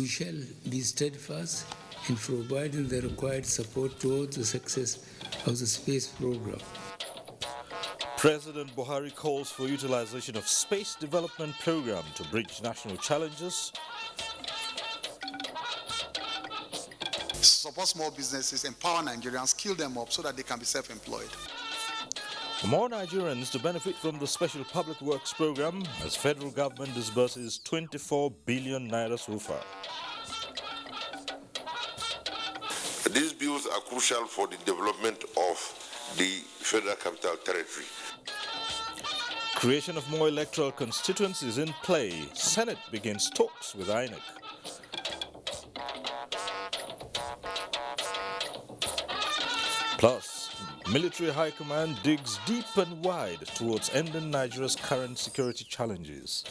We shall be steadfast in providing the required support towards the success of the space program. President Buhari calls for utilization of space development program to bridge national challenges. Support small businesses, empower Nigerians, skill them up so that they can be self-employed. For more Nigerians to benefit from the Special Public Works Program as federal government disburses 24 billion naira so far. These bills are crucial for the development of the Federal Capital Territory. Creation of more electoral constituencies in play. Senate begins talks with INEC. Plus, military high command digs deep and wide towards ending Nigeria's current security challenges.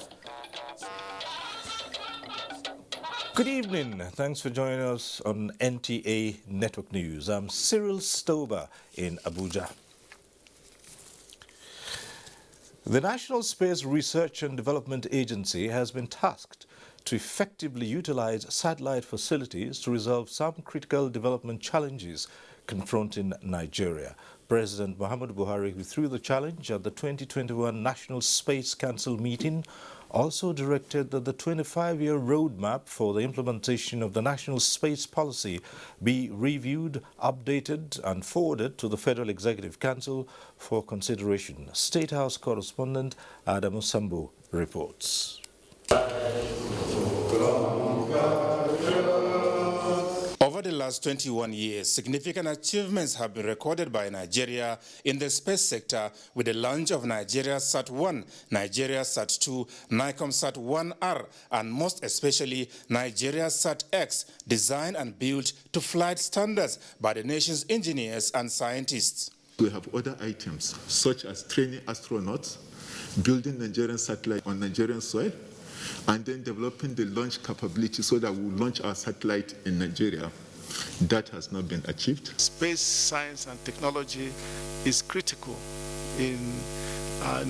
Good evening. Thanks for joining us on NTA Network News. I'm Cyril Stover in Abuja. The National Space Research and Development Agency has been tasked to effectively utilize satellite facilities to resolve some critical development challenges confronting Nigeria. President Muhammadu Buhari, who threw the challenge at the 2021 National Space Council meeting, also directed that the 25-year roadmap for the implementation of the National Space Policy be reviewed, updated and forwarded to the Federal Executive Council for consideration. State House correspondent Adamu Sambo reports. Over the last 21 years, significant achievements have been recorded by Nigeria in the space sector with the launch of Nigeria Sat-1, Nigeria Sat-2, NICOM Sat-1R, and most especially Nigeria Sat-X, designed and built to flight standards by the nation's engineers and scientists. We have other items, such as training astronauts, building Nigerian satellite on Nigerian soil, and then developing the launch capability so that we'll launch our satellite in Nigeria. That has not been achieved. Space science and technology is critical in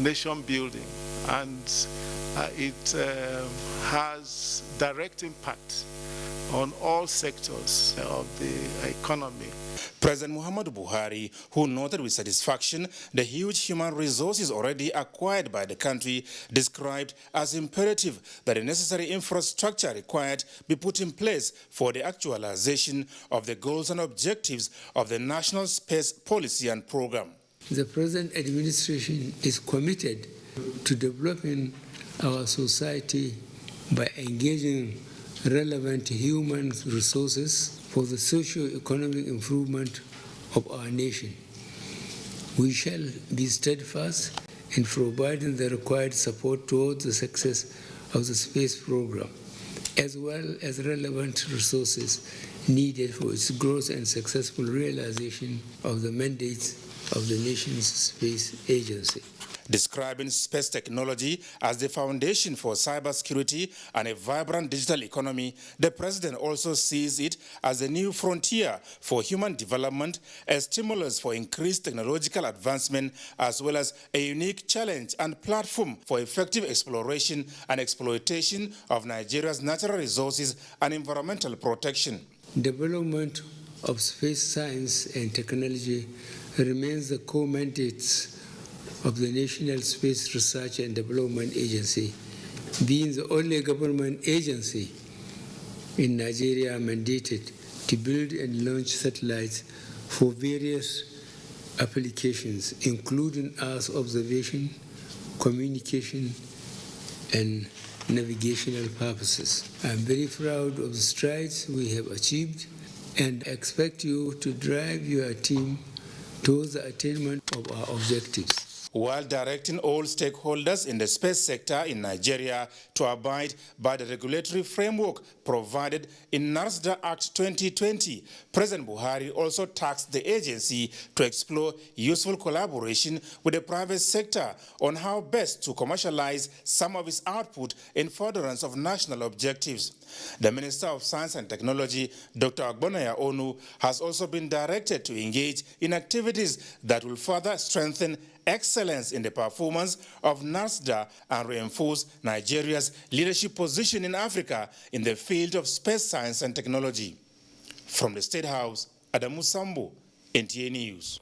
nation building, and it has direct impact on all sectors of the economy. President Muhammadu Buhari, who noted with satisfaction the huge human resources already acquired by the country, described as imperative that the necessary infrastructure required be put in place for the actualization of the goals and objectives of the National Space Policy and Program. The present administration is committed to developing our society by engaging relevant human resources for the socio-economic improvement of our nation. We shall be steadfast in providing the required support towards the success of the space program, as well as relevant resources needed for its growth and successful realization of the mandates of the nation's space agency. Describing space technology as the foundation for cybersecurity and a vibrant digital economy, the president also sees it as a new frontier for human development, a stimulus for increased technological advancement, as well as a unique challenge and platform for effective exploration and exploitation of Nigeria's natural resources and environmental protection. Development of space science and technology remains the core mandates of the National Space Research and Development Agency, being the only government agency in Nigeria mandated to build and launch satellites for various applications, including Earth observation, communication, and navigational purposes. I'm very proud of the strides we have achieved and expect you to drive your team towards the attainment of our objectives, while directing all stakeholders in the space sector in Nigeria to abide by the regulatory framework provided in NARSDA Act 2020. President Buhari also tasked the agency to explore useful collaboration with the private sector on how best to commercialize some of its output in furtherance of national objectives. The Minister of Science and Technology, Dr. Agbonaya Onu, has also been directed to engage in activities that will further strengthen excellence in the performance of NASDA and reinforce Nigeria's leadership position in Africa in the field of space science and technology. From the State House, Adamu Sambo, NTA News.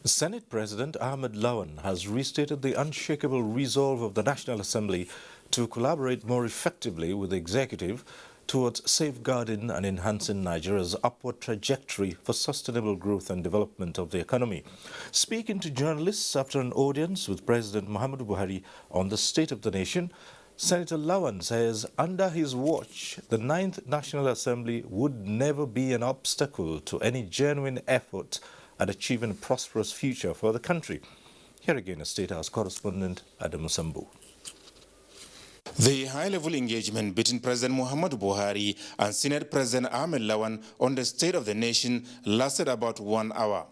Senate President Ahmed Lawan has restated the unshakable resolve of the National Assembly to collaborate more effectively with the executive towards safeguarding and enhancing Nigeria's upward trajectory for sustainable growth and development of the economy. Speaking to journalists after an audience with President Muhammadu Buhari on the state of the nation, Senator Lawan says under his watch, the 9th National Assembly would never be an obstacle to any genuine effort at achieving a prosperous future for the country. Here again, a State House correspondent, Adamu Sambu. The high-level engagement between President Muhammadu Buhari and Senate President Ahmed Lawan on the state of the nation lasted about 1 hour.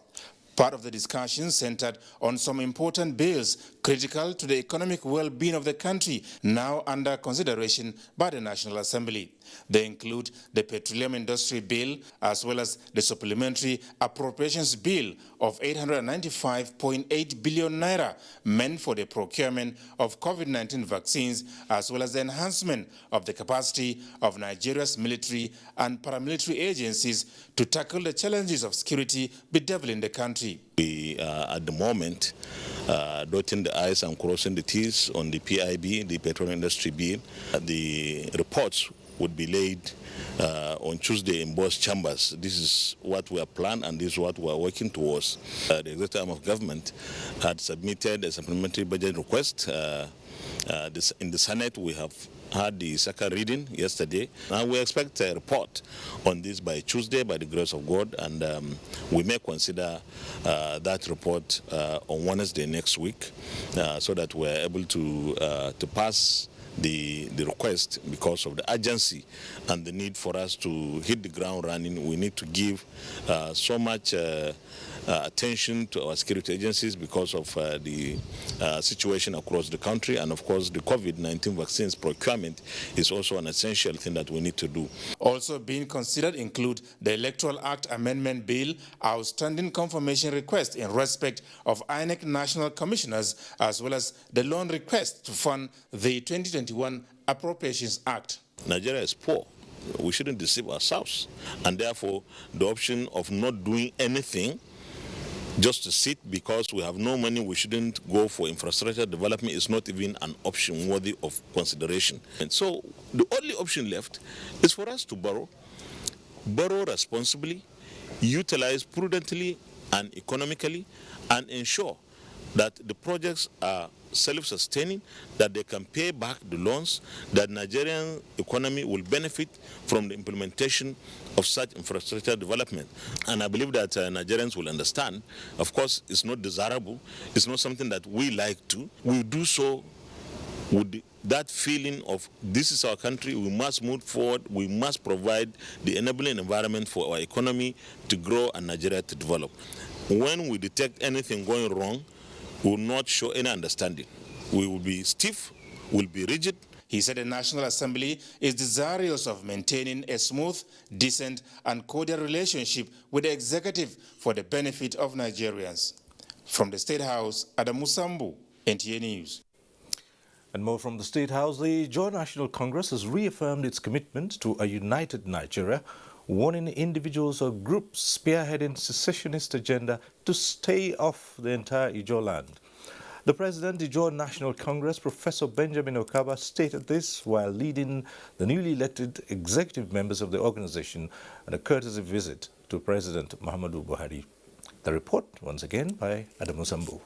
Part of the discussion centered on some important bills critical to the economic well-being of the country now under consideration by the National Assembly. They include the Petroleum Industry Bill as well as the Supplementary Appropriations Bill of 895.8 billion naira meant for the procurement of COVID-19 vaccines as well as the enhancement of the capacity of Nigeria's military and paramilitary agencies to tackle the challenges of security bedeviling the country. We are at the moment dotting the I's and crossing the T's on the PIB, the Petroleum Industry Bill. The reports would be laid on Tuesday in both chambers. This is what we have planned and this is what we are working towards. The executive arm of government had submitted a supplementary budget request. In the Senate, we have had the second reading yesterday, and we expect a report on this by Tuesday by the grace of God, and we may consider that report on Wednesday next week so that we are able to pass the request because of the urgency and the need for us to hit the ground running. We need to give so much attention to our security agencies because of the situation across the country, and of course the COVID-19 vaccines procurement is also an essential thing that we need to do. Also being considered include the Electoral Act Amendment Bill, outstanding confirmation request in respect of INEC National Commissioners, as well as the loan request to fund the 2021 Appropriations Act. Nigeria is poor. We shouldn't deceive ourselves, and therefore the option of not doing anything just to sit because we have no money, we shouldn't go for infrastructure development is not even an option worthy of consideration. And so the only option left is for us to borrow responsibly, utilize prudently and economically, and ensure that the projects are self-sustaining, that they can pay back the loans, that Nigerian economy will benefit from the implementation of such infrastructure development. And I believe that Nigerians will understand. Of course, it's not desirable. It's not something that we like to. We do so with that feeling of this is our country, we must move forward, we must provide the enabling environment for our economy to grow and Nigeria to develop. When we detect anything going wrong, we will not show any understanding. We will be stiff, we will be rigid. He said the National Assembly is desirous of maintaining a smooth, decent, and cordial relationship with the executive for the benefit of Nigerians. From the State House, Adamu Sambu, NTA News. And more from the State House, the Joint National Congress has reaffirmed its commitment to a united Nigeria, warning individuals or groups spearheading secessionist agenda to stay off the entire Ijaw land. The President of the Joint National Congress, Professor Benjamin Okaba, stated this while leading the newly elected executive members of the organization on a courtesy visit to President Muhammadu Buhari. The report, once again, by Adamu Sambu.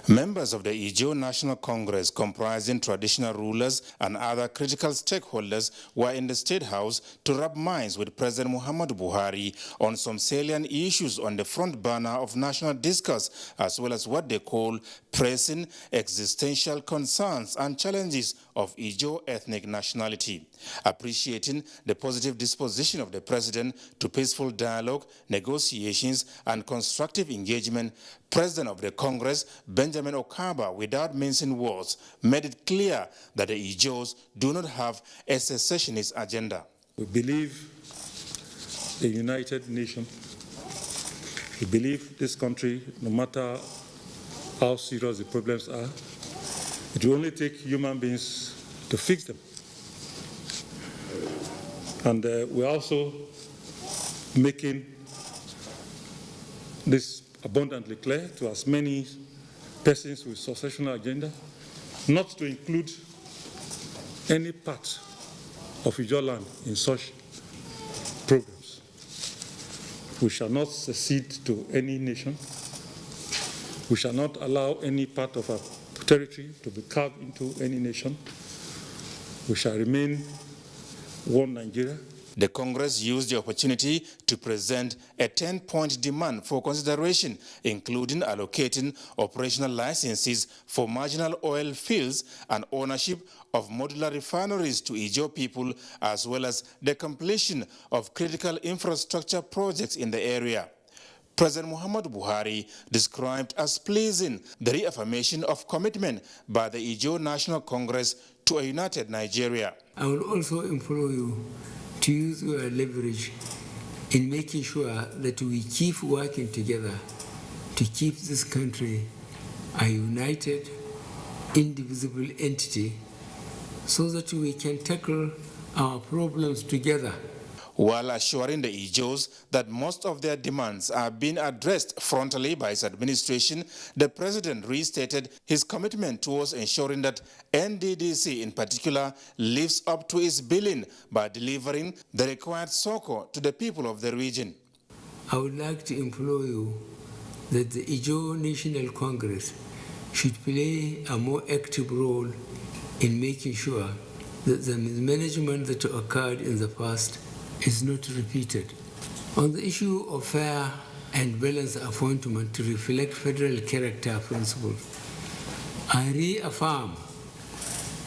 Members of the Ijaw National Congress, comprising traditional rulers and other critical stakeholders, were in the State House to rub minds with President Muhammadu Buhari on some salient issues on the front burner of national discourse, as well as what they call pressing existential concerns and challenges of Ijaw ethnic nationality. Appreciating the positive disposition of the president to peaceful dialogue, negotiations, and constructive engagement, President of the Congress, Benjamin Okaba, without mincing words, made it clear that the Ijaws do not have a secessionist agenda. We believe a united nation. We believe this country, no matter how serious the problems are, it will only take human beings to fix them. And we're also making this abundantly clear to as many persons with secessional agenda, not to include any part of Ijaw land in such programs. We shall not secede to any nation. We shall not allow any part of our territory to be carved into any nation. We shall remain one Nigeria. The Congress used the opportunity to present a 10-point demand for consideration, including allocating operational licenses for marginal oil fields and ownership of modular refineries to Ijaw people, as well as the completion of critical infrastructure projects in the area. President Muhammadu Buhari described as pleasing the reaffirmation of commitment by the Ijaw National Congress to a united Nigeria. I will also implore you to use your leverage in making sure that we keep working together to keep this country a united, indivisible entity so that we can tackle our problems together. While assuring the Ijaws that most of their demands are being addressed frontally by his administration, the president restated his commitment towards ensuring that NDDC in particular lives up to its billing by delivering the required succor to the people of the region. I would like to implore you that the Ijaw National Congress should play a more active role in making sure that the mismanagement that occurred in the past is not repeated. On the issue of fair and balanced appointment to reflect federal character principles, I reaffirm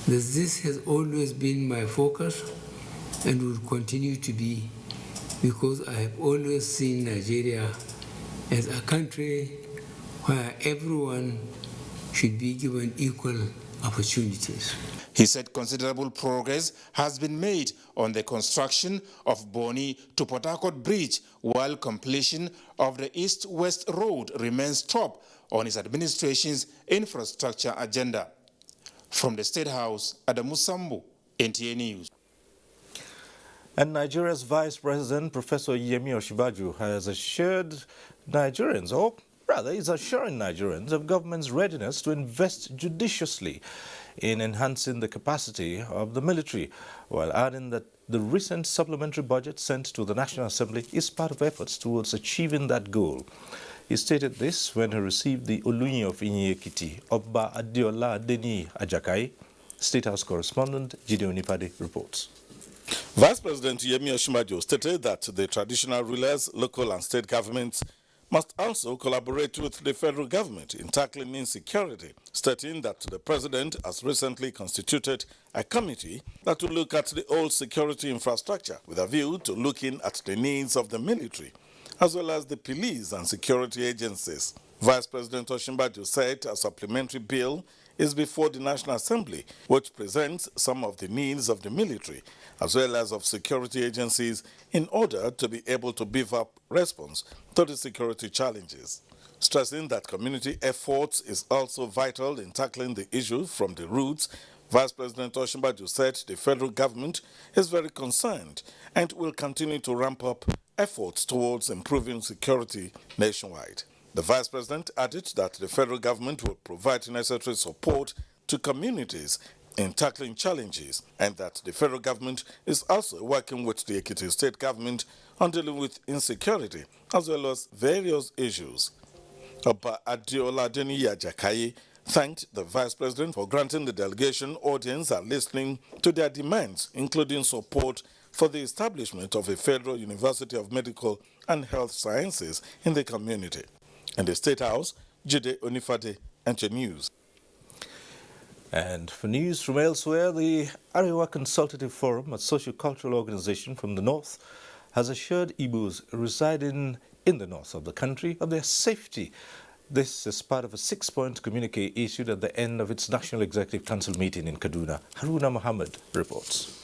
that this has always been my focus and will continue to be, because I have always seen Nigeria as a country where everyone should be given equal opportunities. He said considerable progress has been made on the construction of Boni to Port Harcourt Bridge, while completion of the East-West Road remains top on his administration's infrastructure agenda. From the State House, Adamu Sambu, NTA News. And Nigeria's Vice President, Professor Yemi Osinbajo, has assured Nigerians, or rather is assuring Nigerians of government's readiness to invest judiciously in enhancing the capacity of the military, while adding that the recent supplementary budget sent to the National Assembly is part of efforts towards achieving that goal. He stated this when he received the Olunyi of Inyekiti, Oba Adeola Adeni Ajakai. State House correspondent Jide Onipade reports. Vice President Yemi Osinbajo stated that the traditional rulers, local and state governments must also collaborate with the federal government in tackling insecurity, stating that the president has recently constituted a committee that will look at the whole security infrastructure with a view to looking at the needs of the military, as well as the police and security agencies. Vice President Osinbajo said a supplementary bill is before the National Assembly, which presents some of the needs of the military as well as of security agencies in order to be able to beef up response to the security challenges. Stressing that community efforts is also vital in tackling the issue from the roots, Vice President Osinbajo said the federal government is very concerned and will continue to ramp up efforts towards improving security nationwide. The Vice President added that the federal government will provide necessary support to communities in tackling challenges, and that the federal government is also working with the Ekiti state government on dealing with insecurity as well as various issues. Oba Adeola Adeni Ajakai thanked the Vice President for granting the delegation audience and listening to their demands, including support for the establishment of a Federal University of Medical and Health Sciences in the community. In the State House, Jide Onifade, NTA News. And for news from elsewhere, the Arewa Consultative Forum, a socio-cultural organization from the north, has assured Igbos residing in the north of the country of their safety. This is part of a 6-point communique issued at the end of its National Executive Council meeting in Kaduna. Haruna Muhammad reports.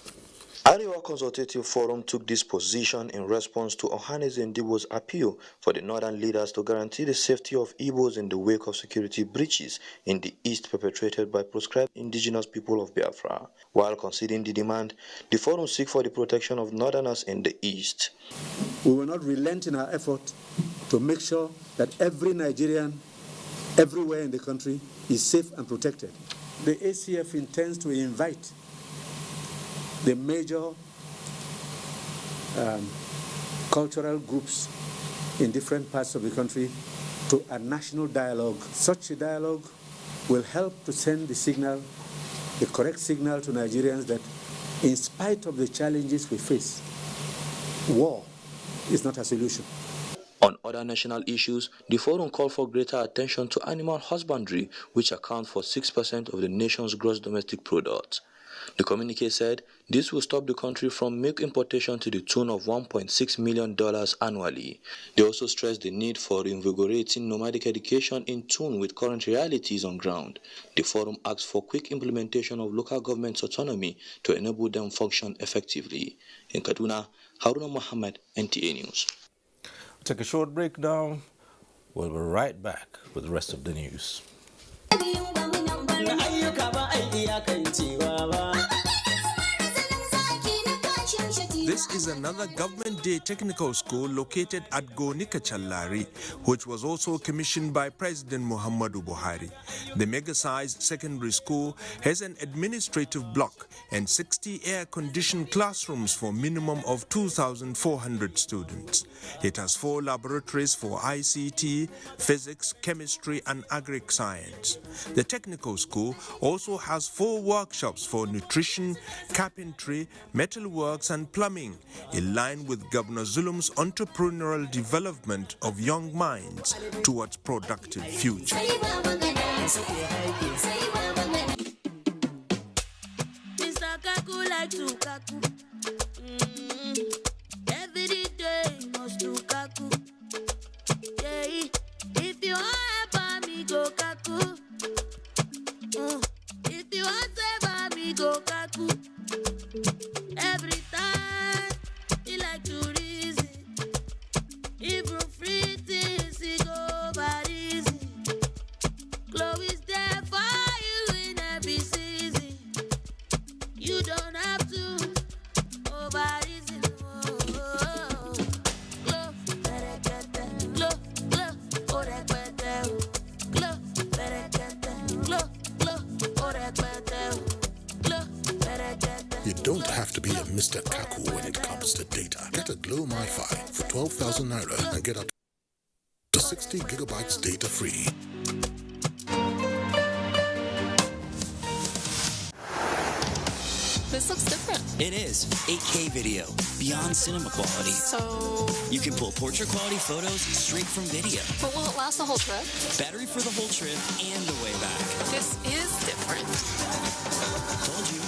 Arewa Consultative Forum took this position in response to Ohaneze Ndigbo's appeal for the northern leaders to guarantee the safety of Igbos in the wake of security breaches in the east perpetrated by proscribed indigenous people of Biafra. While conceding the demand, the forum seeks for the protection of northerners in the east. We will not relent in our effort to make sure that every Nigerian, everywhere in the country, is safe and protected. The ACF intends to invite the major cultural groups in different parts of the country to a national dialogue. Such a dialogue will help to send the signal, the correct signal to Nigerians that in spite of the challenges we face, war is not a solution. On other national issues, the forum called for greater attention to animal husbandry, which accounts for 6% of the nation's gross domestic product. The communique said this will stop the country from milk importation to the tune of $1.6 million annually. They also stressed the need for reinvigorating nomadic education in tune with current realities on ground. The forum asked for quick implementation of local government's autonomy to enable them function effectively. In Kaduna, Haruna Muhammad, NTA News. Take a short break now. We'll be right back with the rest of the news. This is another Government Day Technical School located at Gonika Challari, which was also commissioned by President Muhammadu Buhari. The mega-sized secondary school has an administrative block and 60 air-conditioned classrooms for a minimum of 2,400 students. It has 4 laboratories for ICT, physics, chemistry, and agric science. The technical school also has 4 workshops for nutrition, carpentry, metalworks, and plumbing, in line with Governor Zulum's entrepreneurial development of young minds towards productive future. Every day must do kaku. If you want me go kaku. If you want me go kaku. Every time you like to reason. Even free things you go bad easy. Chloe is there for you in every season. You don't have to over easy. You don't have to be a Mr. Kaku when it comes to data. Get a Glow MiFi for 12,000 Naira and get up to 60 gigabytes data free. This looks different. It is. 8K video. Beyond cinema quality. So you can pull portrait quality photos straight from video. But will it last the whole trip? Battery for the whole trip and the way back. This is different. Told you.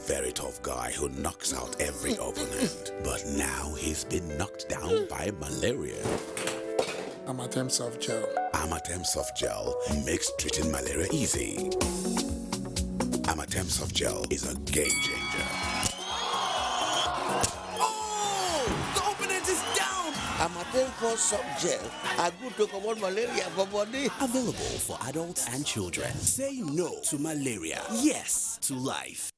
Very tough guy who knocks out every opponent. But now he's been knocked down by malaria. Amatem Soft Gel. Amatem Soft Gel makes treating malaria easy. Amatem Soft Gel is a game changer. Oh! The opponent is down! Amatem Soft Gel are good to combat malaria for body. Available for adults and children. Say no to malaria. Yes to life.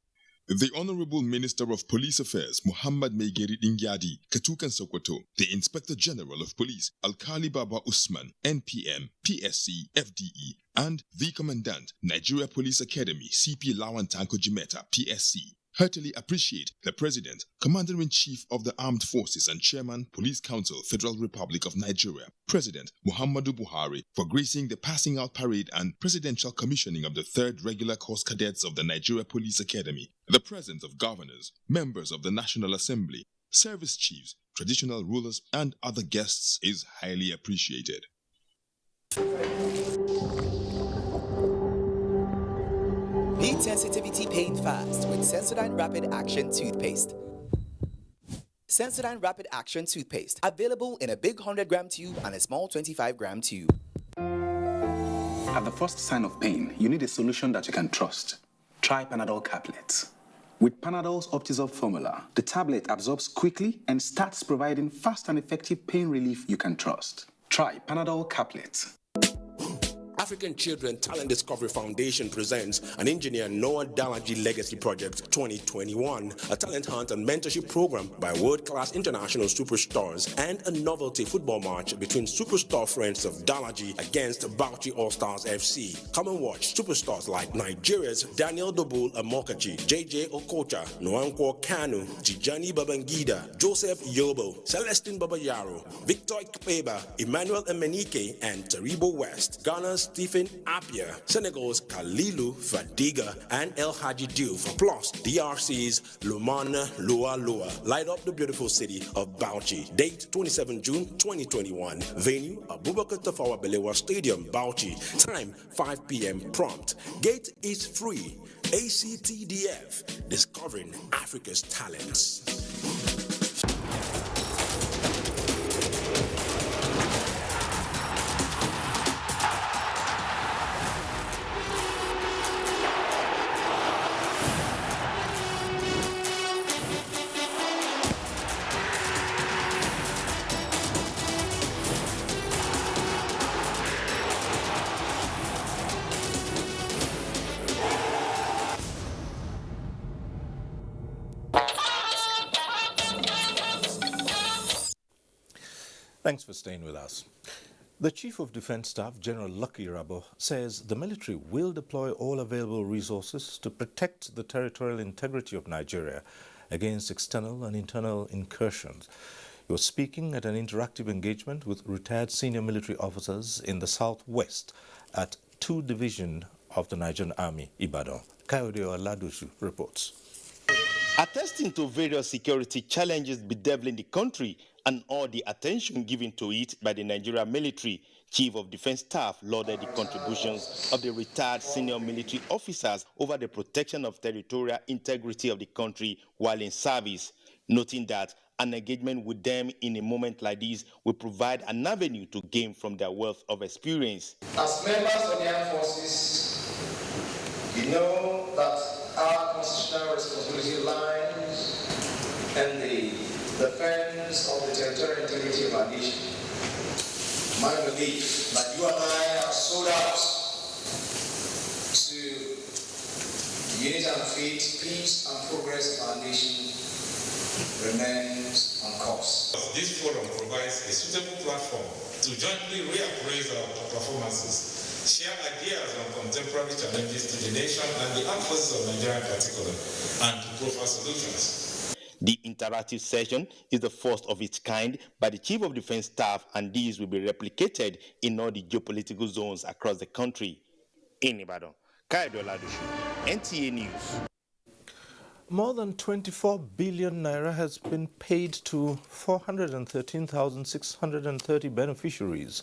The Honorable Minister of Police Affairs, Muhammad Megeri Dingyadi, Katukan Sokoto, the Inspector General of Police, Alkali Baba Usman, NPM, PSC, FDE, and the Commandant, Nigeria Police Academy, CP Lawan Tanko Jimeta, PSC, heartily appreciate the President, Commander-in-Chief of the Armed Forces and Chairman, Police Council, Federal Republic of Nigeria, President Muhammadu Buhari, for gracing the passing out parade and presidential commissioning of the 3rd Regular Course Cadets of the Nigeria Police Academy. The presence of governors, members of the National Assembly, service chiefs, traditional rulers, and other guests is highly appreciated. Beat sensitivity pain fast with Sensodyne Rapid Action Toothpaste. Sensodyne Rapid Action Toothpaste. Available in a big 100-gram tube and a small 25-gram tube. At the first sign of pain, you need a solution that you can trust. Try Panadol Caplets. With Panadol's Optizol formula, the tablet absorbs quickly and starts providing fast and effective pain relief you can trust. Try Panadol Caplets. African Children Talent Discovery Foundation presents an Engineer Noah Dalaji Legacy Project 2021, a talent hunt and mentorship program by world-class international superstars, and a novelty football match between superstar friends of Dalaji against Bauchi All-Stars FC. Come and watch superstars like Nigeria's Daniel Dobul Amokachi, JJ Okocha, Nwankwo Kanu, Tijani Babangida, Joseph Yobo, Celestine Babayaro, Victor Ikpeba, Emmanuel Emenike, and Taribo West. Ghana's Stephen Appiah, Senegal's Kalilu Fadiga, and El Hadji Diouf, plus DRC's Lumana Lua Lua. Light up the beautiful city of Bauchi. Date 27 June 2021. Venue Abubakar Tafawa Balewa Stadium, Bauchi. Time 5 p.m. prompt. Gate is free. ACTDF, discovering Africa's talents. Thanks for staying with us. The Chief of Defense Staff, General Lucky Rabo, says the military will deploy all available resources to protect the territorial integrity of Nigeria against external and internal incursions. He was speaking at an interactive engagement with retired senior military officers in the southwest at 2 Division of the Nigerian Army, Ibadan. Kayode Oladusu reports. Attesting to various security challenges bedeviling the country and all the attention given to it by the Nigerian military, Chief of Defense Staff lauded the contributions of the retired senior military officers over the protection of territorial integrity of the country while in service, noting that an engagement with them in a moment like this will provide an avenue to gain from their wealth of experience. As members of the armed forces, we know that our constitutional responsibility lies in the defense of the territorial integrity of our nation. My belief that you and I are sold out to unity and faith, peace and progress of our nation remains on course. This forum provides a suitable platform to jointly reappraise our performances, share ideas on contemporary challenges to the nation and the armed forces of Nigeria in particular, and to profile solutions. The interactive session is the first of its kind by the Chief of Defense Staff, and these will be replicated in all the geopolitical zones across the country. In Ibadan, Kayode Oladusu, NTA News. More than 24 billion naira has been paid to 413,630 beneficiaries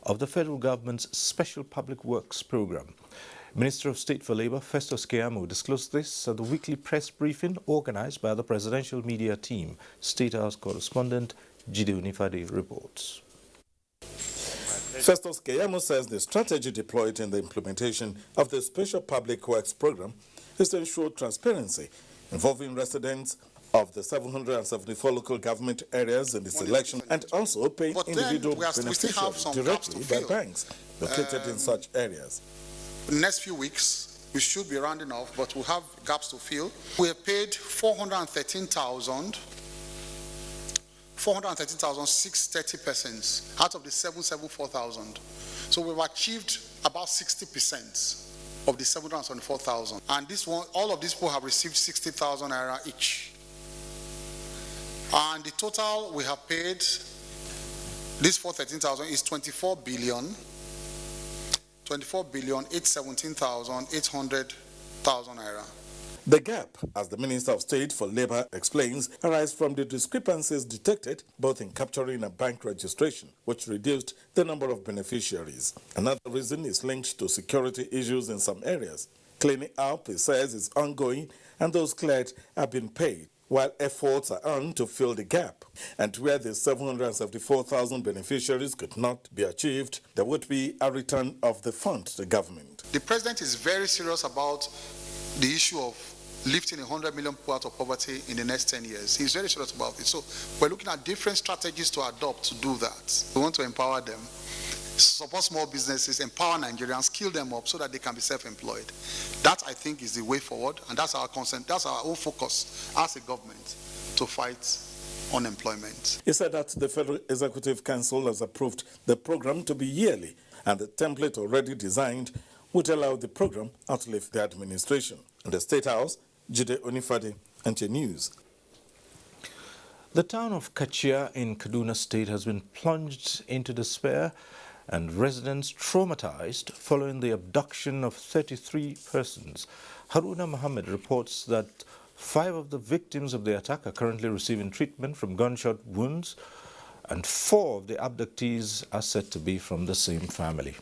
of the federal government's Special Public Works Program. Minister of State for Labour, Festus Keyamo, disclosed this at the weekly press briefing organized by the presidential media team. State House correspondent Jide Unifade reports. Festus Keyamo says the strategy deployed in the implementation of the Special Public Works Program is to ensure transparency involving residents of the 774 local government areas in this election, and also paying individual beneficiaries directly by banks located in such areas. In the next few weeks, we should be rounding off, but we'll have gaps to fill. We have paid 413,630 persons out of the 774,000. So we've achieved about 60%. of the 774,000. And this one, all of these people have received 60,000 naira each. And the total we have paid, this 413,000, is 24,817,800,000 naira. The gap, as the Minister of State for Labour explains, arises from the discrepancies detected both in capturing and bank registration, which reduced the number of beneficiaries. Another reason is linked to security issues in some areas. Cleaning up, he says, is ongoing and those cleared have been paid, while efforts are on to fill the gap. And where the 774,000 beneficiaries could not be achieved, there would be a return of the fund to the government. The President is very serious about the issue of lifting 100 million people out of poverty in the next 10 years. He's very serious about it. So we're looking at different strategies to adopt to do that. We want to empower them, support small businesses, empower Nigerians, skill them up so that they can be self-employed. That, I think, is the way forward, and that's our concern, that's our whole focus as a government to fight unemployment. He said that the Federal Executive Council has approved the program to be yearly, and the template already designed would allow the program outlive the administration. In the State House, Jide Onifade, NTA News. The town of Kachia in Kaduna State has been plunged into despair and residents traumatized following the abduction of 33 persons. Haruna Mohammed reports that 5 of the victims of the attack are currently receiving treatment from gunshot wounds, and 4 of the abductees are said to be from the same family.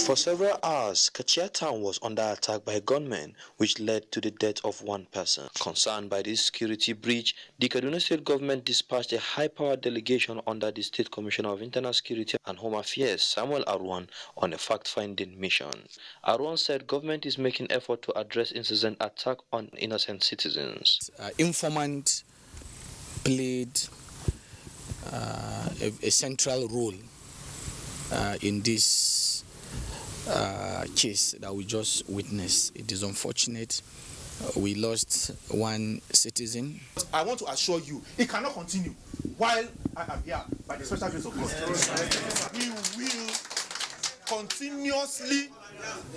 For several hours, Kachia town was under attack by gunmen, which led to the death of 1 person. Concerned by this security breach, the Kaduna State government dispatched a high-powered delegation under the State Commissioner of Internal Security and Home Affairs, Samuel Arwan, on a fact-finding mission. Arwan said government is making effort to address incessant attack on innocent citizens. Informant played a central role in this case that we just witnessed. It is unfortunate. We lost 1 citizen. I want to assure you, it cannot continue while I am here by the special grace of God. We will continuously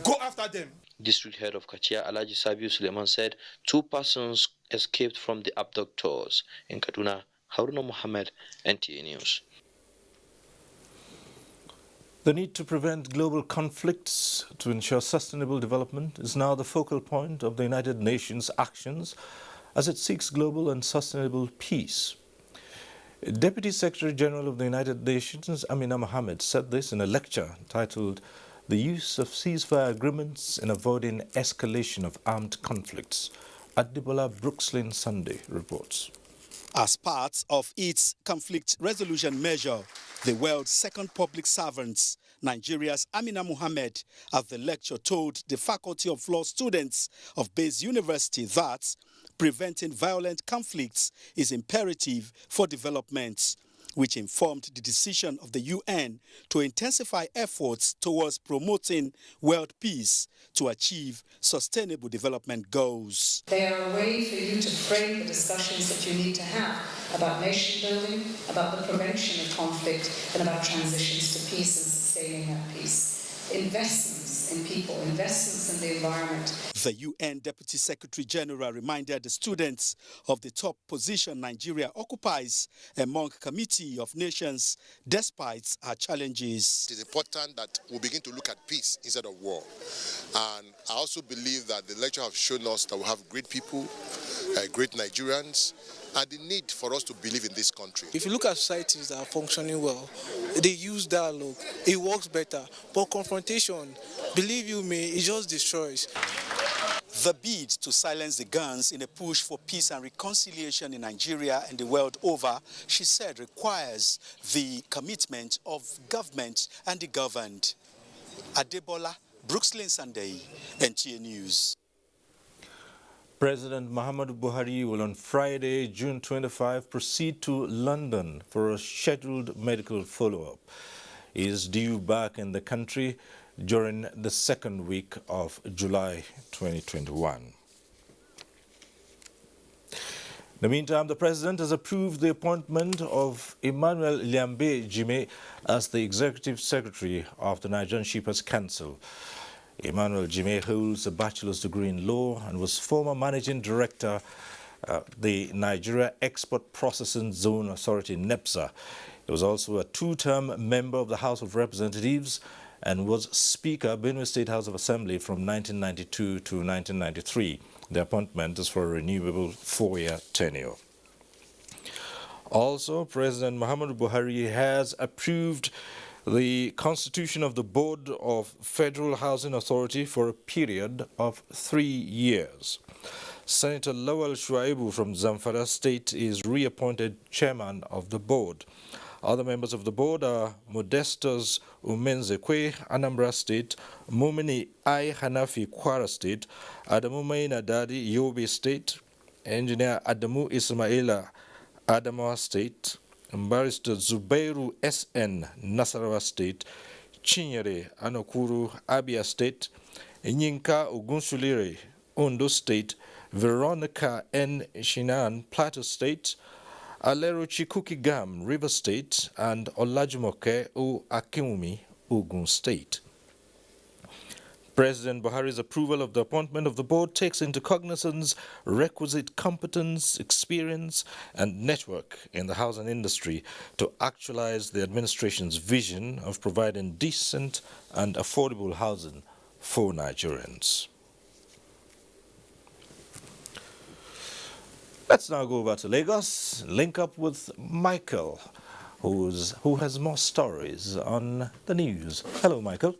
go after them. District head of Kachia, Alhaji Sabiu Suleiman, said 2 persons escaped from the abductors. In Kaduna, Haruna Mohammed, NTA News. The need to prevent global conflicts to ensure sustainable development is now the focal point of the United Nations actions as it seeks global and sustainable peace. Deputy Secretary General of the United Nations, Amina Mohammed, said this in a lecture titled "The Use of Ceasefire Agreements in Avoiding Escalation of Armed Conflicts." Adibola Brookslyn Sunday reports. As part of its conflict resolution measure, the world's second public servant, Nigeria's Amina Mohammed, at the lecture told the Faculty of Law students of Bayes University that preventing violent conflicts is imperative for development, which informed the decision of the UN to intensify efforts towards promoting world peace to achieve sustainable development goals. They are a way for you to frame the discussions that you need to have about nation building, about the prevention of conflict, and about transitions to peace and sustaining that peace. Investments in people, investments in the environment. The UN Deputy Secretary General reminded the students of the top position Nigeria occupies among Committee of Nations despite her challenges. It is important that we begin to look at peace instead of war. And I also believe that the lecture has shown us that we have great people, great Nigerians, and the need for us to believe in this country. If you look at societies that are functioning well, they use dialogue, it works better. But confrontation, believe you me, it just destroys. The bid to silence the guns in a push for peace and reconciliation in Nigeria and the world over, she said, requires the commitment of government and the governed. Adebola Brookslyn Sunday, NTA News. President Muhammadu Buhari will on Friday, June 25, proceed to London for a scheduled medical follow-up. He is due back in the country during the second week of July 2021. In the meantime, the President has approved the appointment of Emmanuel Liambe Jime as the Executive Secretary of the Nigerian Shippers Council. Emmanuel Jime holds a bachelor's degree in law and was former Managing Director the Nigeria Export Processing Zone Authority, NEPSA. He was also a two-term member of the House of Representatives and was Speaker, Benue State House of Assembly from 1992 to 1993. The appointment is for a renewable 4-year tenure. Also, President Muhammadu Buhari has approved the constitution of the Board of Federal Housing Authority for a period of 3 years. Senator Lawal Shuaibu from Zamfara State is reappointed chairman of the board. Other members of the board are Modestus Umenzekwe, Anambra State, Mumini I. Hanafi, Kwara State, Adamu Maina Dadi, Yobe State, Engineer Adamu Ismaila, Adamawa State, Barrister Zubairu S.N., Nasarawa State, Chinyere Anokuru, Abia State, Nyinka Ogunsulire, Ondo State, Veronica N. Shinan, Plateau State, Alero Chikukigam, River State, and Olajumoke O. Akinwumi, Ogun State. President Buhari's approval of the appointment of the board takes into cognizance requisite competence, experience, and network in the housing industry to actualize the administration's vision of providing decent and affordable housing for Nigerians. Let's now go over to Lagos, link up with Michael, who has more stories on the news. Hello, Michael.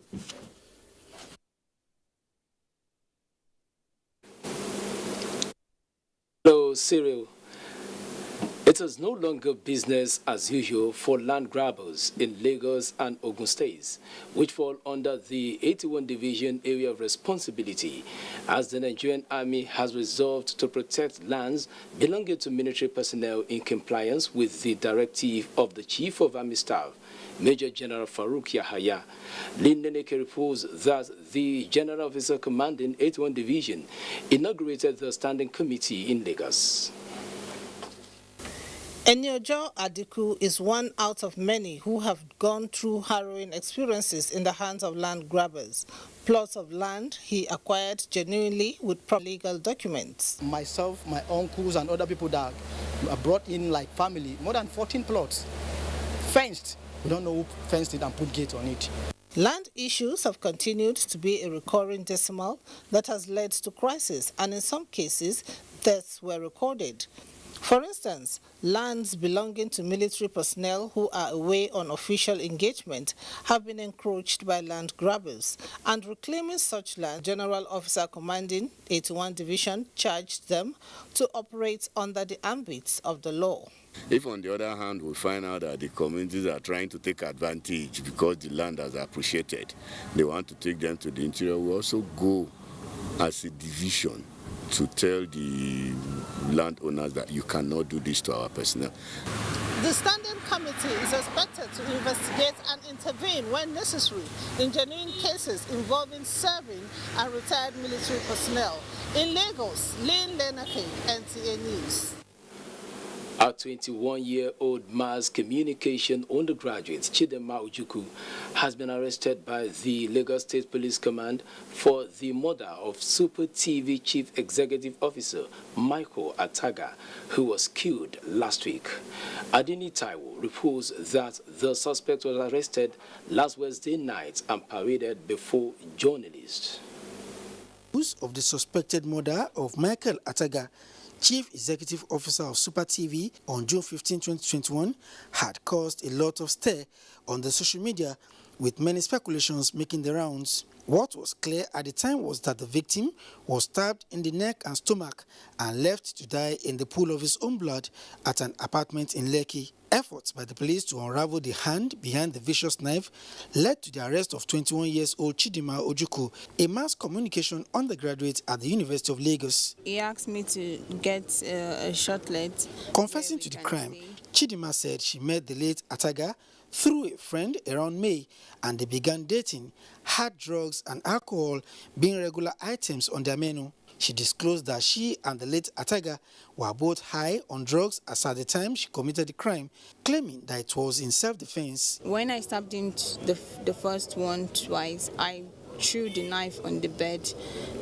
Hello, Cyril. It is no longer business as usual for land grabbers in Lagos and Ogun States, which fall under the 81 Division Area of Responsibility, as the Nigerian Army has resolved to protect lands belonging to military personnel in compliance with the directive of the Chief of Army Staff, Major General Farouk Yahaya. Lindeneke reports that the General Officer commanding 81 Division inaugurated the standing committee in Lagos. Eniojo Adiku is one out of many who have gone through harrowing experiences in the hands of land grabbers. Plots of land he acquired genuinely with proper legal documents. Myself, my uncles, and other people that are brought in like family, more than 14 plots, fenced. We don't know who fenced it and put gates on it. Land issues have continued to be a recurring decimal that has led to crisis, and in some cases, deaths were recorded. For instance, lands belonging to military personnel who are away on official engagement have been encroached by land grabbers, and reclaiming such land, General Officer Commanding 81 Division charged them to operate under the ambit of the law. If on the other hand we find out that the communities are trying to take advantage because the land has appreciated, they want to take them to the interior, we also go as a division to tell the landowners that you cannot do this to our personnel. The standing committee is expected to investigate and intervene when necessary in genuine cases involving serving and retired military personnel. In Lagos, Lynn Lenake, NTA News. A 21-year-old mass communication undergraduate, Chidema Ojukwu, has been arrested by the Lagos State Police Command for the murder of Super TV Chief Executive Officer Michael Ataga, who was killed last week. Adini Taiwo reports that the suspect was arrested last Wednesday night and paraded before journalists. News of the suspected murder of Michael Ataga, Chief Executive Officer of Super TV, on June 15, 2021, had caused a lot of stir on the social media, with many speculations making the rounds. What was clear at the time was that the victim was stabbed in the neck and stomach and left to die in the pool of his own blood at an apartment in Lekki. Efforts by the police to unravel the hand behind the vicious knife led to the arrest of 21-year-old Chidema Ojukwu, a mass communication undergraduate at the University of Lagos. He asked me to get a shortlet. Confessing to the crime, Chidema said she met the late Ataga through a friend around May, and they began dating, hard drugs and alcohol being regular items on their menu. She disclosed that she and the late Ataga were both high on drugs as at the time she committed the crime, claiming that it was in self-defense. When I stabbed him the first one twice, I threw the knife on the bed.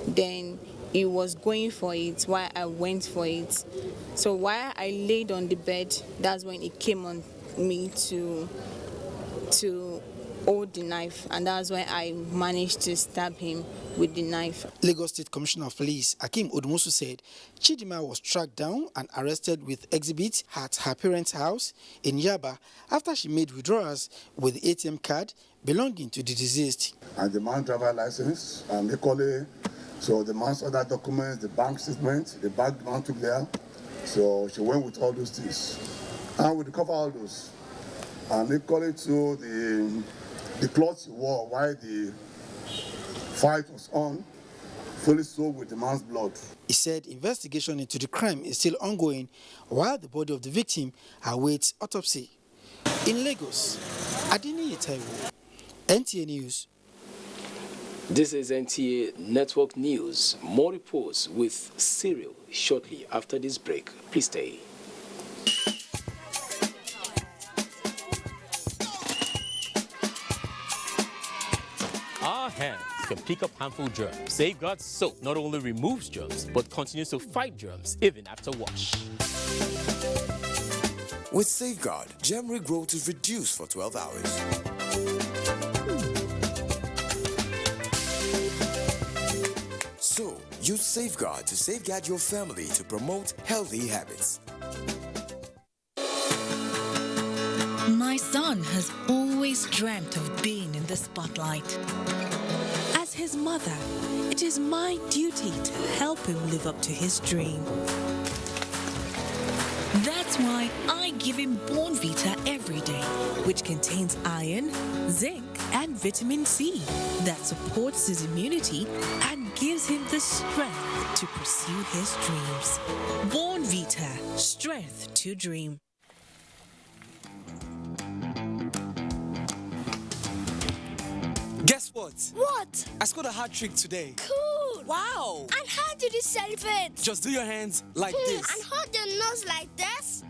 Then he was going for it while I went for it. So while I laid on the bed, that's when it came on me to hold the knife, and that's when I managed to stab him with the knife. Lagos State Commissioner of Police Hakeem Odumosu said Chidima was tracked down and arrested with exhibits at her parents' house in Yaba after she made withdrawals with the ATM card belonging to the deceased. And the man's driver license, and equally, so the man's other documents, the bank statement, the bag the man took there. So she went with all those things. And we recover all those. And equally to the clothes he wore while the fight was on, fully soaked with the man's blood. He said investigation into the crime is still ongoing while the body of the victim awaits autopsy. In Lagos, Adini Taiwo, NTA News. This is NTA Network News. More reports with Cyril shortly after this break. Please stay. Our hands can pick up harmful germs. Safeguard soap not only removes germs, but continues to fight germs even after wash. With Safeguard, germ regrowth is reduced for 12 hours. So, use Safeguard to safeguard your family to promote healthy habits. My son has always dreamt of being in the spotlight. As his mother, it is my duty to help him live up to his dream. That's why I give him Born Vita every day, which contains iron, zinc, and vitamin C that supports his immunity and gives him the strength to pursue his dreams. Born Vita, strength to dream. Guess what? What? I scored a hat trick today. Cool! Wow! And how did you celebrate? Just do your hands like this. And hold your nose like this?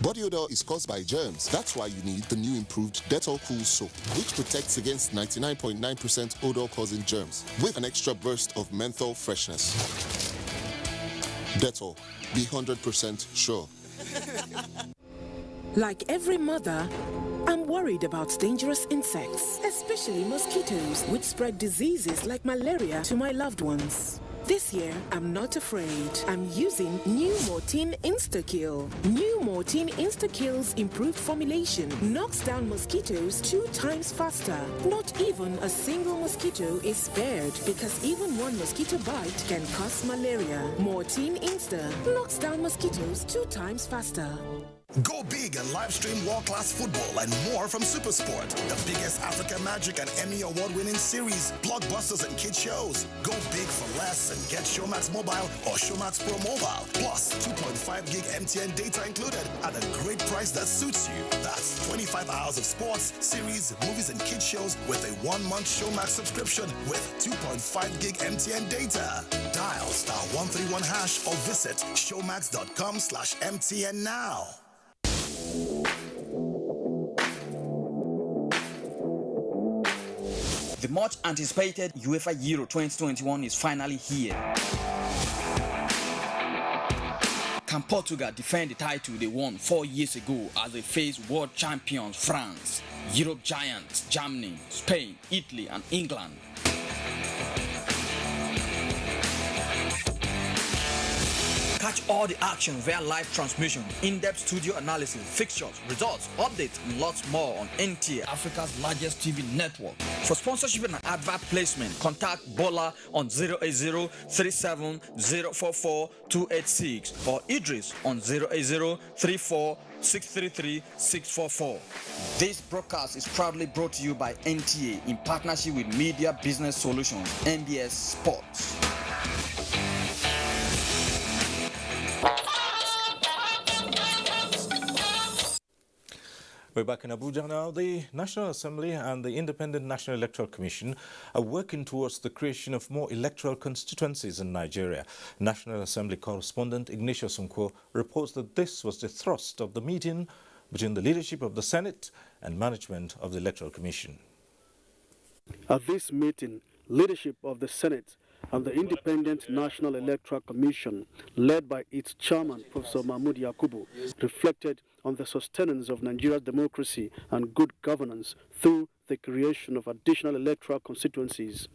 Body odor is caused by germs. That's why you need the new improved Dettol Cool Soap, which protects against 99.9% odor-causing germs with an extra burst of menthol freshness. Dettol, be 100% sure. Like every mother, I'm worried about dangerous insects, especially mosquitoes, which spread diseases like malaria to my loved ones. This year, I'm not afraid. I'm using New Mortein Insta-Kill. New Mortein Insta-Kill's improved formulation knocks down mosquitoes 2 times faster. Not even a single mosquito is spared because even one mosquito bite can cause malaria. Mortein Insta knocks down mosquitoes 2 times faster. Go big and live stream world-class football and more from SuperSport. The biggest Africa Magic and Emmy award-winning series, blockbusters and kid shows. Go big for less and get Showmax Mobile or Showmax Pro Mobile. Plus 2.5 gig MTN data included at a great price that suits you. That's 25 hours of sports, series, movies and kid shows with a 1-month Showmax subscription with 2.5 gig MTN data. Dial *131# or visit showmax.com/MTN now. The much anticipated UEFA Euro 2021 is finally here. Can Portugal defend the title they won 4 years ago as they face world champions France, Europe giants Germany, Spain, Italy and England? Catch all the action via live transmission, in-depth studio analysis, fixtures, results, updates, and lots more on NTA, Africa's largest TV network. For sponsorship and advert placement, contact Bola on 08037044286 or Idris on 08034633644. This broadcast is proudly brought to you by NTA in partnership with Media Business Solutions, MBS Sports. We're back in Abuja now. The National Assembly and the Independent National Electoral Commission are working towards the creation of more electoral constituencies in Nigeria. National Assembly correspondent Ignatius Nkwo reports that this was the thrust of the meeting between the leadership of the Senate and management of the Electoral Commission. At this meeting, leadership of the Senate and the Independent National Electoral Commission, led by its chairman, Professor Mahmoud Yakubu, reflected on the sustenance of Nigeria's democracy and good governance through the creation of additional electoral constituencies.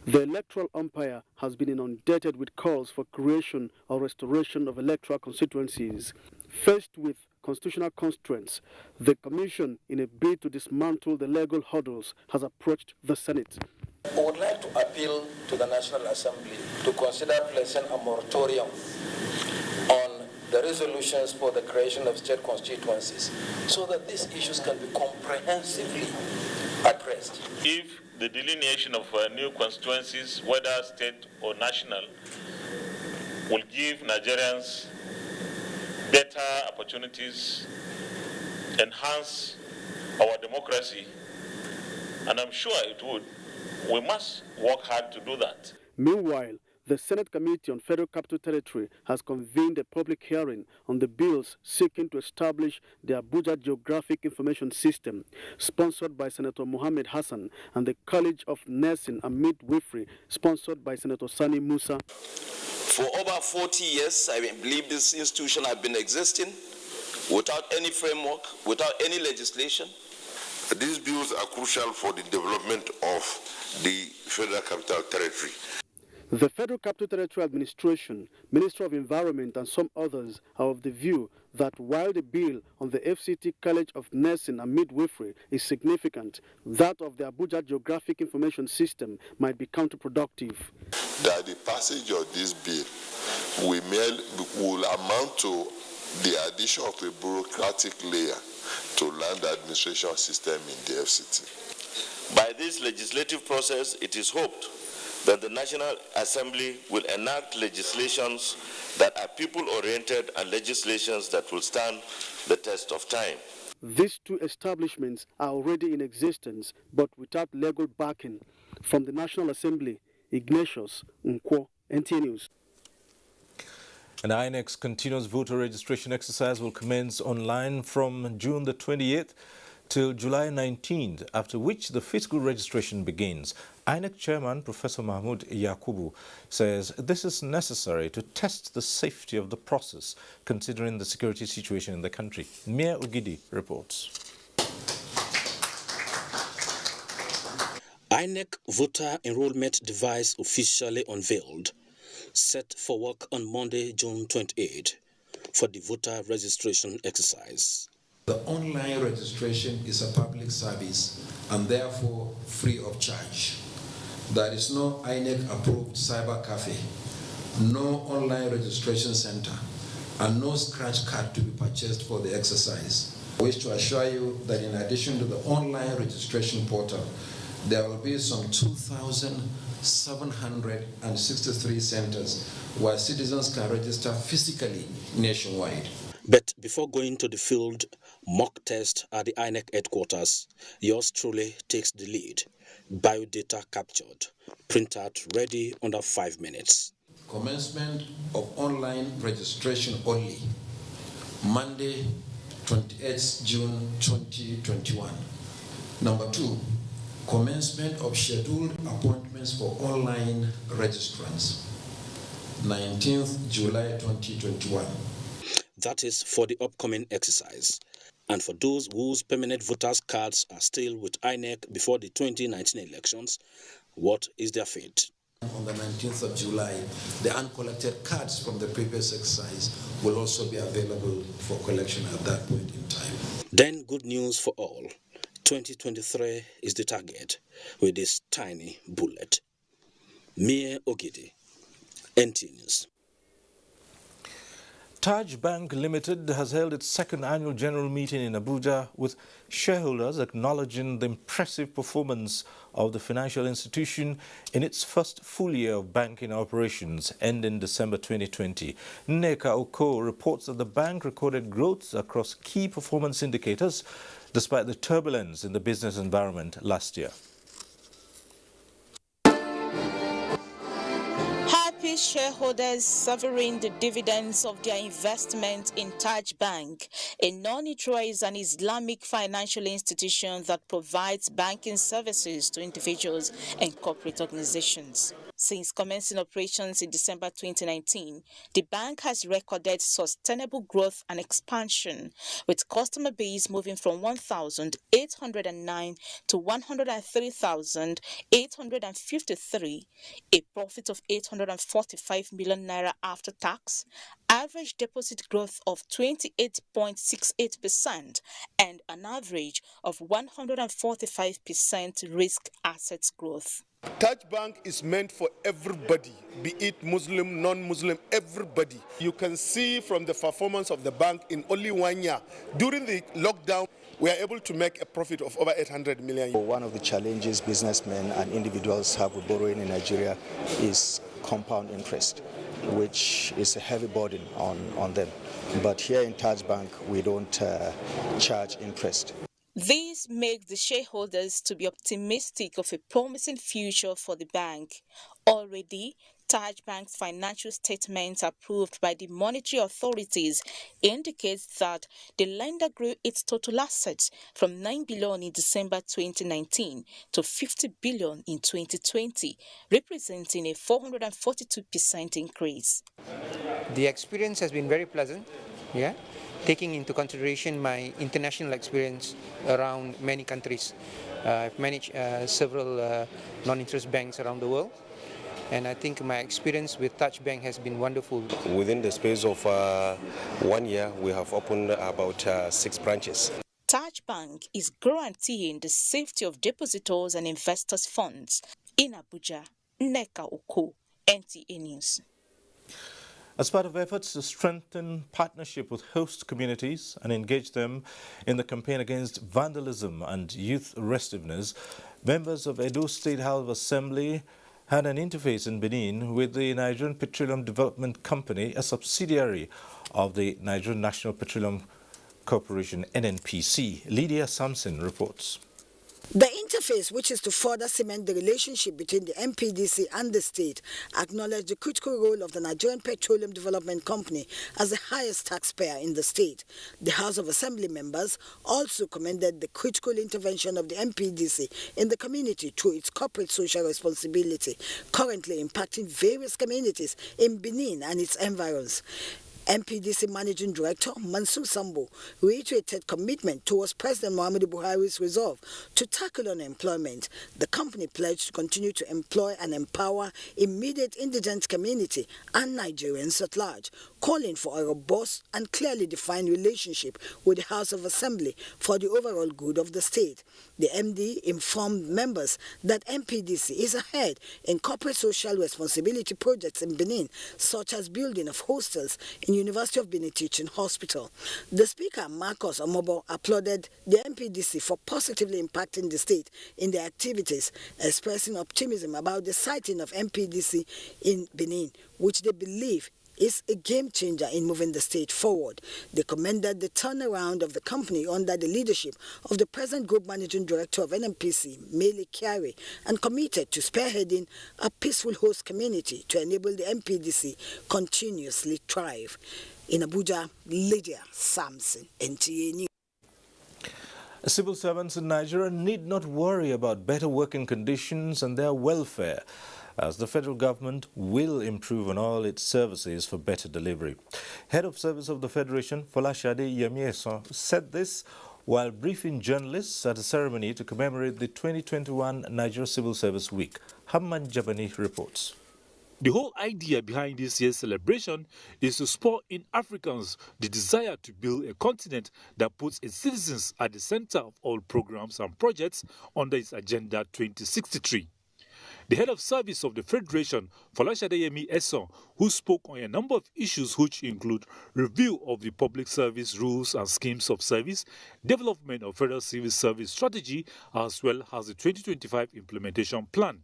The electoral umpire has been inundated with calls for creation or restoration of electoral constituencies. Faced with constitutional constraints, the Commission, in a bid to dismantle the legal hurdles, has approached the Senate. I would like to appeal to the National Assembly to consider placing a moratorium on the resolutions for the creation of state constituencies so that these issues can be comprehensively addressed. If the delineation of new constituencies, whether state or national, will give Nigerians better opportunities, enhance our democracy, and I'm sure it would, we must work hard to do that. Meanwhile, the Senate Committee on Federal Capital Territory has convened a public hearing on the bills seeking to establish the Abuja Geographic Information System, sponsored by Senator Mohammed Hassan, and the College of Nursing and Midwifery, sponsored by Senator Sani Musa. For over 40 years, I believe this institution has been existing without any framework, without any legislation. These bills are crucial for the development of the Federal Capital Territory. The Federal Capital Territory Administration, Ministry of Environment and some others are of the view that while the bill on the FCT College of Nursing and Midwifery is significant, that of the Abuja Geographic Information System might be counterproductive. That the passage of this bill will amount to the addition of a bureaucratic layer to land administration system in the FCT. By this legislative process, it is hoped that the National Assembly will enact legislations that are people-oriented and legislations that will stand the test of time. These two establishments are already in existence, but without legal backing. From the National Assembly, Ignatius Nkwo, NTA News. An INEC's continuous voter registration exercise will commence online from June the 28th till July 19th, after which the physical registration begins. INEC Chairman Professor Mahmoud Yakubu says this is necessary to test the safety of the process, considering the security situation in the country. Mia Ugidi reports. INEC voter enrollment device officially unveiled, set for work on Monday, June 28 for the voter registration exercise. The online registration is a public service and therefore free of charge. There is no INEC-approved cyber cafe, no online registration center, and no scratch card to be purchased for the exercise. I wish to assure you that in addition to the online registration portal, there will be some 2,763 centers where citizens can register physically nationwide. But before going to the field mock test at the INEC headquarters, yours truly takes the lead. Biodata captured, printout ready under 5 minutes. Commencement of online registration only, Monday, 28th June 2021. Number 2, commencement of scheduled appointments for online registrants, 19th July 2021. That is for the upcoming exercise. And for those whose permanent voters' cards are still with INEC before the 2019 elections, what is their fate? On the 19th of July, the uncollected cards from the previous exercise will also be available for collection at that point in time. Then good news for all. 2023 is the target with this tiny bullet. Mia Ogidi, NTA News. Taj Bank Limited has held its second annual general meeting in Abuja, with shareholders acknowledging the impressive performance of the financial institution in its first full year of banking operations ending December 2020. Nneka Oko reports that the bank recorded growth across key performance indicators despite the turbulence in the business environment last year. Happy shareholders savoring the dividends of their investment in Taj Bank, a non-interest and Islamic financial institution that provides banking services to individuals and corporate organizations. Since commencing operations in December 2019, the bank has recorded sustainable growth and expansion, with customer base moving from 1,809 to 103,853, a profit of 845 million naira after tax, average deposit growth of 28.68%, and an average of 145% risk assets growth. Taj Bank is meant for everybody, be it Muslim, non-Muslim, everybody. You can see from the performance of the bank in only 1 year. During the lockdown, we are able to make a profit of over 800 million. One of the challenges businessmen and individuals have with borrowing in Nigeria is compound interest, which is a heavy burden on them. But here in Taj Bank, we don't charge interest. This makes the shareholders to be optimistic of a promising future for the bank. Already, Taj Bank's financial statements approved by the monetary authorities indicates that the lender grew its total assets from 9 billion in December 2019 to 50 billion in 2020, representing a 442% increase. The experience has been very pleasant, taking into consideration my international experience around many countries. I've managed several non-interest banks around the world, and I think my experience with Taj Bank has been wonderful. Within the space of 1 year, we have opened about 6 branches. Taj Bank is guaranteeing the safety of depositors and investors' funds. In Abuja, Nneka Oko, NTA News. As part of efforts to strengthen partnership with host communities and engage them in the campaign against vandalism and youth restiveness, members of Edo State House of Assembly had an interface in Benin with the Nigerian Petroleum Development Company, a subsidiary of the Nigerian National Petroleum Corporation, NNPC. Lydia Samson reports. The interface, which is to further cement the relationship between the MPDC and the state, acknowledged the critical role of the Nigerian Petroleum Development Company as the highest taxpayer in the state. The House of Assembly members also commended the critical intervention of the MPDC in the community through its corporate social responsibility, currently impacting various communities in Benin and its environs. MPDC Managing Director Mansour Sambo reiterated commitment towards President Muhammadu Buhari's resolve to tackle unemployment. The company pledged to continue to employ and empower immediate indigent community and Nigerians at large, calling for a robust and clearly defined relationship with the House of Assembly for the overall good of the state. The MD informed members that MPDC is ahead in corporate social responsibility projects in Benin, such as building of hostels in University of Benin Teaching Hospital. The Speaker, Marcus Omobo, applauded the MPDC for positively impacting the state in their activities, expressing optimism about the siting of MPDC in Benin, which they believe is a game changer in moving the state forward. They commended the turnaround of the company under the leadership of the present Group Managing Director of NNPC, Mele Kyari, and committed to spearheading a peaceful host community to enable the MPDC continuously thrive. In Abuja, Lydia Samson, NTA News. Civil servants in Nigeria need not worry about better working conditions and their welfare, as the federal government will improve on all its services for better delivery. Head of Service of the Federation, Folashade Yemieson, said this while briefing journalists at a ceremony to commemorate the 2021 Nigeria Civil Service Week. Hamman Jabani reports. The whole idea behind this year's celebration is to spur in Africans the desire to build a continent that puts its citizens at the center of all programs and projects under its Agenda 2063. The head of service of the Federation, Folashadeyemi Esson, who spoke on a number of issues which include review of the public service rules and schemes of service, development of federal civil service strategy, as well as the 2025 implementation plan.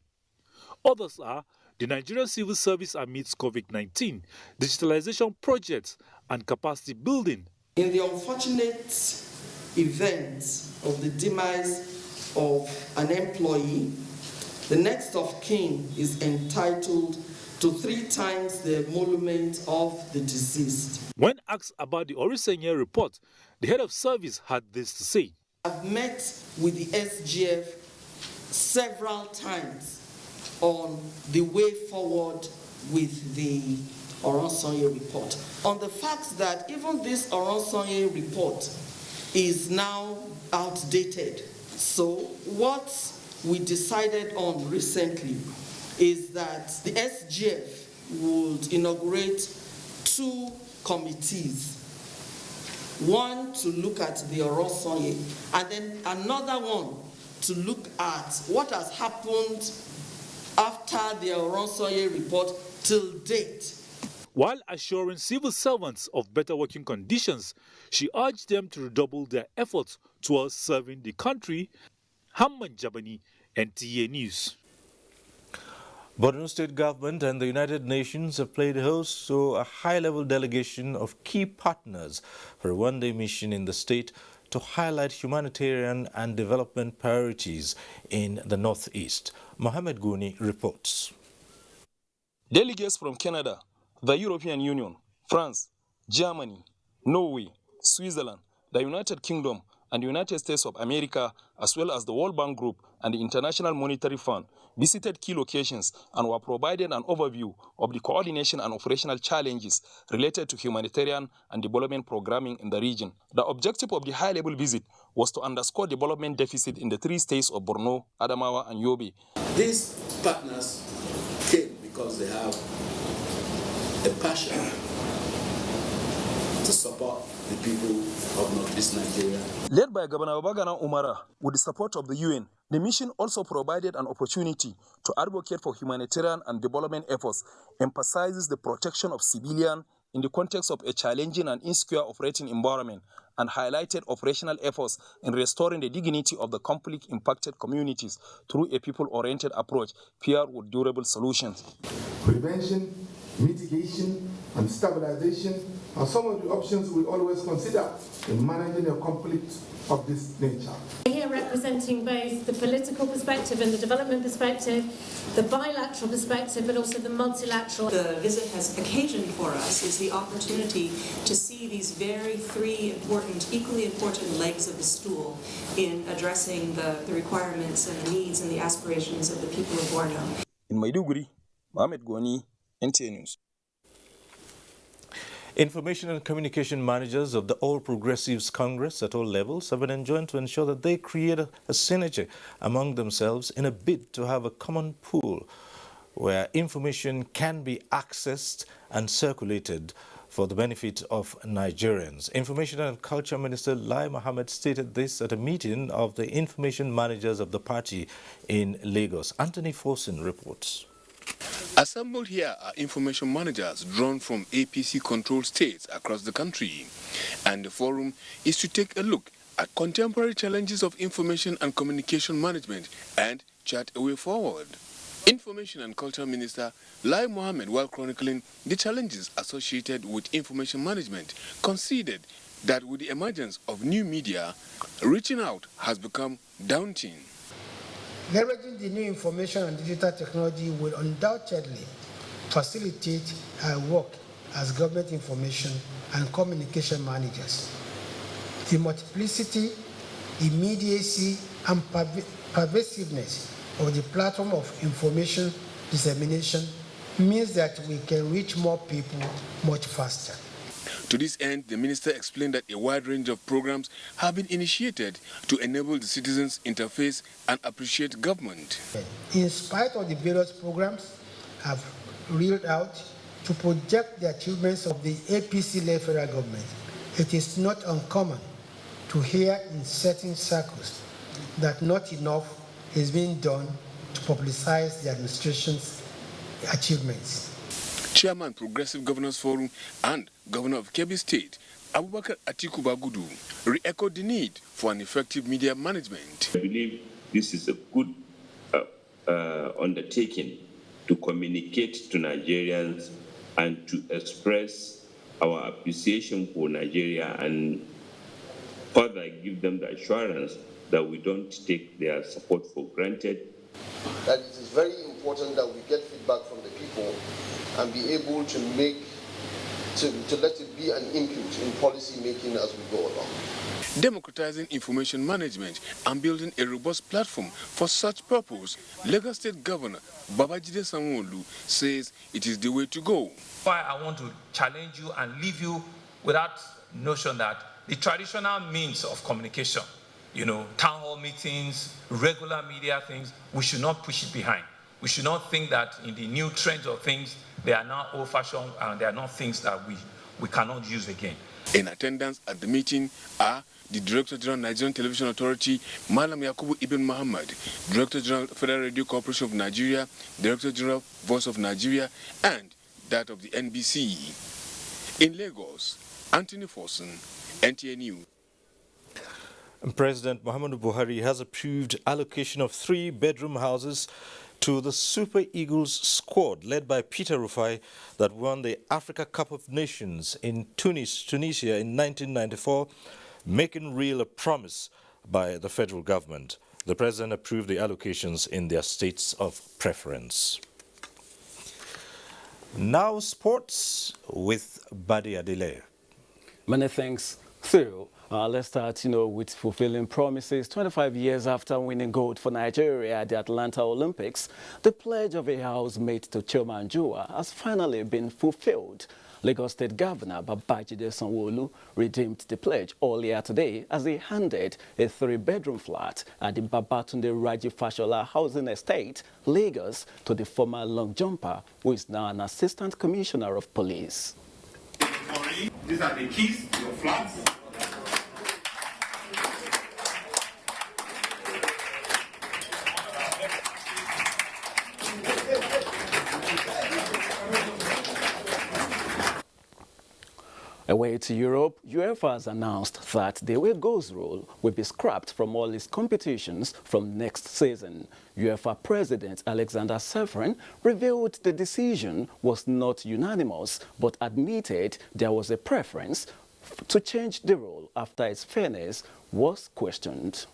Others are the Nigerian civil service amidst COVID-19, digitalization projects, and capacity building. In the unfortunate event of the demise of an employee, the next of kin is entitled to 3 times the emolument of the deceased. When asked about the Orisenye report, the head of service had this to say. I've met with the SGF several times on the way forward with the Orisenye report, on the fact that even this Orisenye report is now outdated. So what we decided on recently is that the SGF would inaugurate 2 committees. One to look at the Orisenye, and then another one to look at what has happened after the Orisenye report till date. While assuring civil servants of better working conditions, she urged them to redouble their efforts towards serving the country. Hamman Jabani, NTA News. Borno State Government and the United Nations have played host to a high-level delegation of key partners for a one-day mission in the state to highlight humanitarian and development priorities in the Northeast. Mohammed Gouni reports. Delegates from Canada, the European Union, France, Germany, Norway, Switzerland, the United Kingdom, and the United States of America, as well as the World Bank Group and the International Monetary Fund, visited key locations and were provided an overview of the coordination and operational challenges related to humanitarian and development programming in the region. The objective of the high-level visit was to underscore development deficit in the 3 states of Borno, Adamawa, and Yobe. These partners came because they have a passion to support the people of Northeast Nigeria. Led by Governor Obagana Umara, with the support of the UN, the mission also provided an opportunity to advocate for humanitarian and development efforts, emphasizes the protection of civilians in the context of a challenging and insecure operating environment, and highlighted operational efforts in restoring the dignity of the conflict-impacted communities through a people-oriented approach paired with durable solutions. Prevention, mitigation, and stabilization are some of the options we always consider in managing a conflict of this nature. Here representing both the political perspective and the development perspective, the bilateral perspective, but also the multilateral. The visit has occasioned for us is the opportunity to see these 3 important, equally important legs of the stool in addressing the requirements and the needs and the aspirations of the people of Borno. In Maiduguri, Mohammed Gouni, NTA News. Information and communication managers of the All Progressives Congress at all levels have been enjoined to ensure that they create a synergy among themselves in a bid to have a common pool where information can be accessed and circulated for the benefit of Nigerians. Information and Culture Minister Lai Mohammed stated this at a meeting of the information managers of the party in Lagos. Anthony Forson reports. Assembled here are information managers drawn from APC-controlled states across the country, and the forum is to take a look at contemporary challenges of information and communication management and chart a way forward. Information and Culture Minister Lai Mohammed, while chronicling the challenges associated with information management, conceded that with the emergence of new media, reaching out has become daunting. Leveraging the new information and digital technology will undoubtedly facilitate our work as government information and communication managers. The multiplicity, immediacy, and pervasiveness of the platform of information dissemination means that we can reach more people much faster. To this end, the minister explained that a wide range of programs have been initiated to enable the citizens interface and appreciate government. In spite of the various programs have reeled out to project the achievements of the APC-led federal government, it is not uncommon to hear in certain circles that not enough is being done to publicize the administration's achievements. Chairman Progressive Governors Forum and Governor of Kebbi State, Abubakar Atiku Bagudu, re-echoed the need for an effective media management. I believe this is a good undertaking to communicate to Nigerians and to express our appreciation for Nigeria and further give them the assurance that we don't take their support for granted. That it is very important that we get feedback from the people and be able to let it be an input in policy making as we go along. Democratizing information management and building a robust platform for such purpose, Lagos State Governor Babajide Sanwo-Olu says it is the way to go. Why I want to challenge you and leave you with that notion that the traditional means of communication, town hall meetings, regular media things, we should not push it behind. We should not think that in the new trends of things, they are now old-fashioned and they are not things that we cannot use again. In attendance at the meeting are the Director General Nigerian Television Authority, Malam Yakubu Ibn Muhammad, Director General Federal Radio Corporation of Nigeria, Director General Voice of Nigeria, and that of the NBC. In Lagos, Anthony Forson, NTA News. President Muhammadu Buhari has approved allocation of 3-bedroom houses to the Super Eagles squad led by Peter Rufai that won the Africa Cup of Nations in Tunisia in 1994, making real a promise by the federal government. The president approved the allocations in their states of preference. Now sports with Badi Adele. Many thanks, Cyril. Let's start, with fulfilling promises. 25 years after winning gold for Nigeria at the Atlanta Olympics, the pledge of a house made to Choma Njoua has finally been fulfilled. Lagos State Governor Babajide Sanwo-Olu redeemed the pledge earlier today as he handed a 3-bedroom flat at the Babatunde Raji Fashola Housing Estate, Lagos, to the former long jumper, who is now an Assistant Commissioner of Police. These are the keys to your flats. Away to Europe, UEFA has announced that the away goals rule will be scrapped from all its competitions from next season. UEFA President Alexander Seferin revealed the decision was not unanimous, but admitted there was a preference to change the rule after its fairness was questioned.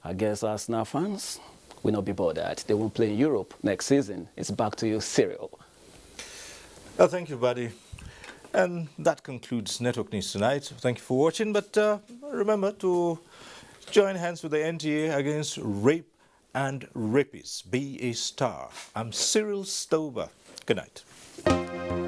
I guess Arsenal fans will not be bothered. They won't play in Europe next season. It's back to you, Cyril. Oh, thank you, buddy. And that concludes Network News tonight. Thank you for watching, but remember to join hands with the NTA against rape and rapists. Be a star. I'm Cyril Stover. Good night.